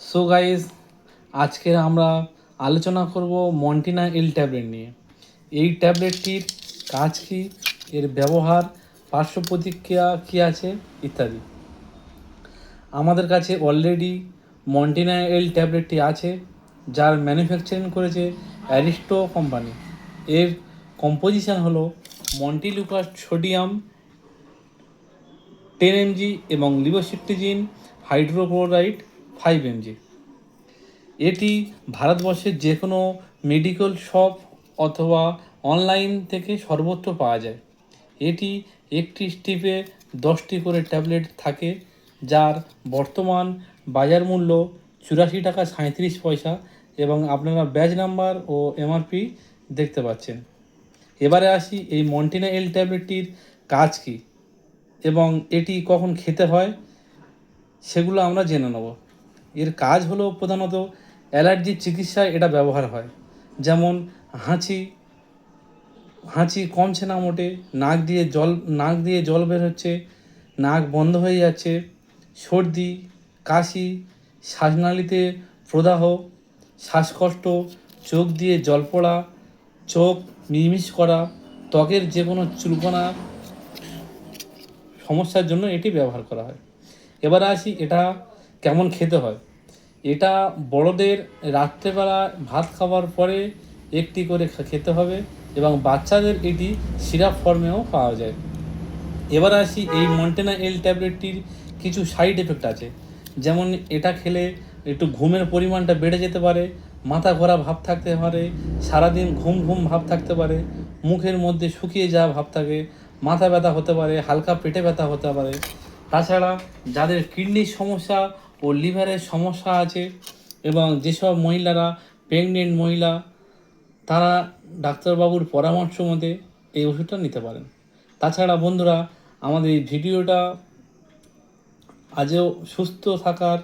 So guys, আজকে আমরা আলোচনা করব মন্টিনা এল ট্যাবলেট নিয়ে। এই ট্যাবলেটটির কাজ কী, এর ব্যবহার, পার্শ্ব প্রতিক্রিয়া কী আছে ইত্যাদি। আমাদের কাছে অলরেডি মন্টিনা এল ট্যাবলেটটি আছে, যার ম্যানুফ্যাকচারিং করেছে অ্যারিস্টো কোম্পানি। এর কম্পোজিশন হলো মন্টিলুকাস সোডিয়াম 10 mg এবং লিভোসিট্রিজিন হাইড্রোক্লোরাইড 5 mg। এটি ভারতবর্ষের যে কোনো মেডিকেল শপ অথবা অনলাইন থেকে সর্বত্র পাওয়া যায়। এটি একটি স্ট্রিপে 10টি করে ট্যাবলেট থাকে, যার বর্তমান বাজার মূল্য 84 টাকা 37 পয়সা এবং আপনারা ব্যাচ নাম্বার ও এমআরপি দেখতে পাচ্ছেন। এবারে আসি এই মন্টিনা এল ট্যাবলেটটির কাজ কী এবং এটি কখন খেতে হয় সেগুলো আমরা জেনে নেব। এর কাজ হলো প্রধানত অ্যালার্জির চিকিৎসায় এটা ব্যবহার হয়। যেমন হাঁচি কমছে না মোটে, নাক দিয়ে জল বের হচ্ছে, নাক বন্ধ হয়ে যাচ্ছে, সর্দি, কাশি, শ্বাসনালীতে প্রদাহ, শ্বাসকষ্ট, চোখ দিয়ে জল পড়া, চোখ মিচমিচ করা, ত্বকের যে কোনো চুলকোনা সমস্যার জন্য এটি ব্যবহার করা হয়। এবার আসি এটা কেমন খেতে হয়। এটা বড়দের রাত্রেবেলা ভাত খাওয়ার পরে একটি করে খেতে হবে এবং বাচ্চাদের এটি সিরাপ ফর্মেও পাওয়া যায়। এবার আসি এই মন্টেনা এল ট্যাবলেটটির কিছু সাইড এফেক্ট আছে। যেমন এটা খেলে একটু ঘুমের পরিমাণটা বেড়ে যেতে পারে, মাথা ঘোরা ভাব থাকতে পারে, সারাদিন ঘুম ঘুম ভাব থাকতে পারে, মুখের মধ্যে শুকিয়ে যাওয়া ভাব থাকে, মাথা ব্যথা হতে পারে, হালকা পেটে ব্যথা হতে পারে। তাছাড়া যাদের কিডনির সমস্যা ও লিভারের সমস্যা আছে এবং যেসব মহিলারা প্রেগনেন্ট মহিলা, তারা ডাক্তারবাবুর পরামর্শ মতে এই ওষুধটা নিতে পারেন। তাছাড়া বন্ধুরা, আমাদের এই ভিডিওটা আজও সুস্থ থাকার